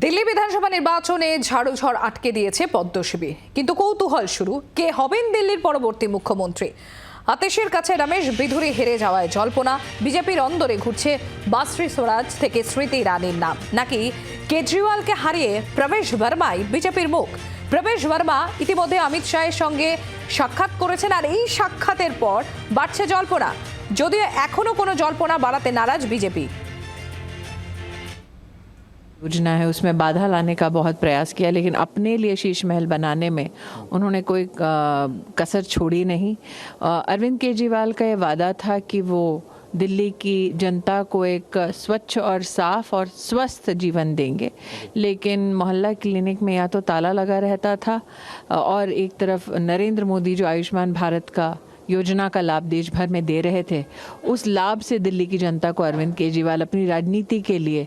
দিল্লি বিধানসভা নির্বাচনে ঝাড়ুঝড় আটকে দিয়েছে পদ্ম শিবির, কিন্তু কৌতূহল শুরু, কে হবেন দিল্লির পরবর্তী মুখ্যমন্ত্রী। আতেশের কাছে রমেশ বিধুরি হেরে যাওয়ায় জল্পনা, বিজেপির অন্দরে ঘুরছে বাসরি স্বরাজ থেকে স্মৃতি ইরানির নাম, নাকি কেজরিওয়ালকে হারিয়ে প্রবেশ বর্মাই বিজেপির মুখ। প্রবেশ বর্মা ইতিমধ্যে অমিত শাহের সঙ্গে সাক্ষাৎ করেছেন, আর এই সাক্ষাতের পর বাড়ছে জল্পনা, যদিও এখনো কোনো জল্পনা বাড়াতে নারাজ বিজেপি। योजना है उसमें बाधा लाने का बहुत प्रयास किया, लेकिन अपने लिए शीश महल बनाने में उन्होंने कोई कसर छोड़ी नहीं। अरविंद केजरीवाल का ये वादा था कि वो दिल्ली की जनता को एक स्वच्छ और साफ और स्वस्थ जीवन देंगे, लेकिन मोहल्ला क्लिनिक में या तो ताला लगा रहता था और एक तरफ नरेंद्र मोदी जो आयुष्मान भारत का योजना का लाभ देश भर में दे रहे थे, उस लाभ से दिल्ली की जनता को अरविंद केजरीवाल अपनी राजनीति के लिए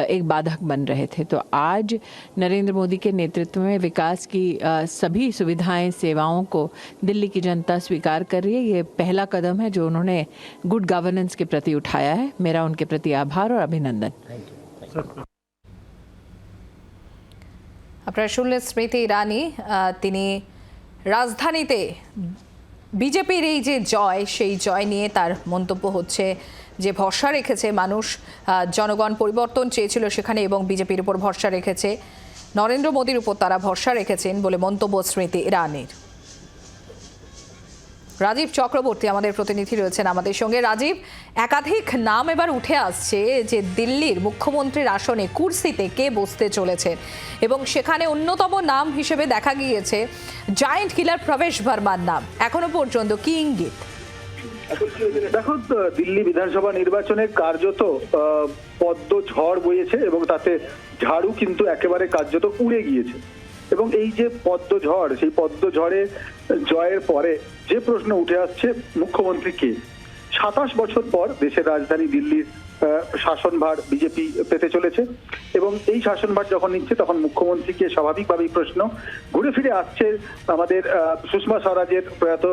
एक बाधक बन रहे थे। तो आज नरेंद्र मोदी के नेतृत्व में विकास की सभी सुविधाएं, सेवाओं को दिल्ली की जनता स्वीकार कर रही है। ये पहला कदम है जो उन्होंने गुड गवर्नेंस के प्रति उठाया है। मेरा उनके प्रति आभार और अभिनंदन। আপনারা শুনলেন স্মৃতি ইরানি, তিনি রাজধানীতে বিজেপির এই যে জয়, সেই জয় নিয়ে তার মন্তব্য হচ্ছে যে ভরসা রেখেছে মানুষ, জনগণ পরিবর্তন চেয়েছিল সেখানে, এবং বিজেপির উপর ভরসা রেখেছে, নরেন্দ্র মোদীর উপর তারা ভরসা রেখেছেন বলে মন্তব্য স্মৃতি ইরানির। রাজীব চক্রবর্তী আমাদের প্রতিনিধি রয়েছেন আমাদের সঙ্গে। রাজীব, একাধিক নাম এবার উঠে আসছে যে দিল্লির মুখ্যমন্ত্রীর আসনে কুর্সিতে কে বসতে চলেছেন, এবং সেখানে অন্যতম নাম হিসেবে দেখা গিয়েছে জায়েন্ট কিলার প্রবেশ বর্মার নাম। এখনো পর্যন্ত কি ইঙ্গিত? দেখো, দিল্লি বিধানসভা নির্বাচনে কার্যত পদ্ম ঝড় বইয়েছে এবং তাতে ঝাড়ু কিন্তু একেবারে কার্যত উড়ে গিয়েছে। এবং এই যে পদ্ম ঝড়, সেই পদ্ম ঝড়ে জয়ের পরে যে প্রশ্ন উঠে আসছে, মুখ্যমন্ত্রী কে? 27 বছর পর দেশের রাজধানী দিল্লির শাসনভার বিজেপি পেতে চলেছে, এবং এই শাসনভার যখন নিচ্ছে তখন মুখ্যমন্ত্রীকে স্বাভাবিকভাবেই প্রশ্ন ঘুরে ফিরে আসছে আমাদের সুষমা স্বরাজের, প্রয়াত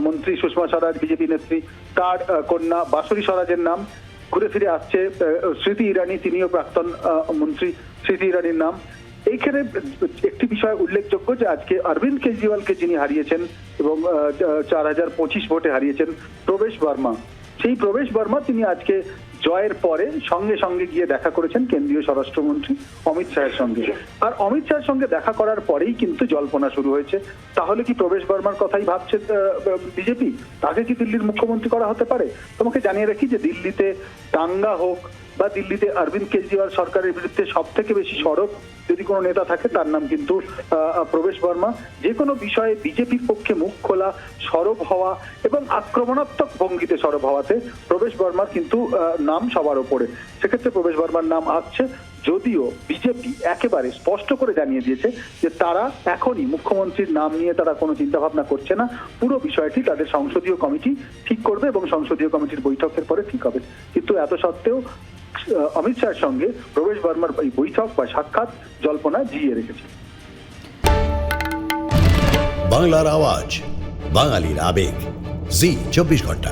মন্ত্রী সুষমা স্বরাজ বিজেপি নেত্রী, তার কন্যা বাসরি স্বরাজের নাম ঘুরে ফিরে আসছে। স্মৃতি ইরানি, তিনিও প্রাক্তন মন্ত্রী, স্মৃতি ইরানির নাম। এইখানে একটি বিষয় উল্লেখযোগ্য যে আজকে অরবিন্দ কেজরিওয়ালকে যিনি হারিয়েছেন এবং 4025 ভোটে হারিয়েছেন প্রবেশ বর্মা, সেই প্রবেশ বর্মা তিনি আজকে জয়ের পরে সঙ্গে সঙ্গে গিয়ে দেখা করেছেন কেন্দ্রীয় স্বরাষ্ট্রমন্ত্রী অমিত শাহের সঙ্গে। আর অমিত শাহের সঙ্গে দেখা করার পরেই কিন্তু জল্পনা শুরু হয়েছে। তাহলে কি প্রবেশ বর্মার কথাই ভাবছে বিজেপি? তাকে কি দিল্লির মুখ্যমন্ত্রী করা হতে পারে? তোমাকে জানিয়ে রাখি যে দিল্লিতে দাঙ্গা হোক বা দিল্লিতে অরবিন্দ কেজরিওয়াল সরকারের বিরুদ্ধে সব থেকে বেশি সরব যদি কোনো নেতা থাকে তার নাম কিন্তু প্রবেশ বর্মা। যে কোনো বিষয়ে বিজেপির পক্ষে মুখ খোলা, সরব হওয়া এবং আক্রমণাত্মক ভঙ্গিতে সরব হওয়াতে প্রবেশ বর্মার কিন্তু নাম সবার ওপরে। সেক্ষেত্রে প্রবেশ বর্মার নাম আসছে, যদিও বিজেপি একেবারে স্পষ্ট করে জানিয়ে দিয়েছে যে তারা এখনই মুখ্যমন্ত্রীর নাম নিয়ে তারা কোনো চিন্তা ভাবনা করছে না। পুরো বিষয়টি তাদের সংসদীয় কমিটি ঠিক করবে এবং সংসদীয় কমিটির বৈঠকের পরে ঠিক হবে। কিন্তু এত সত্ত্বেও অমিত শাহের সঙ্গে প্রবেশ বর্মার এই বৈঠক বা সাক্ষাৎ জল্পনা জিইয়ে রেখেছে। বাংলার আওয়াজ, বাঙালির আবেগ, জি 24 ঘন্টা।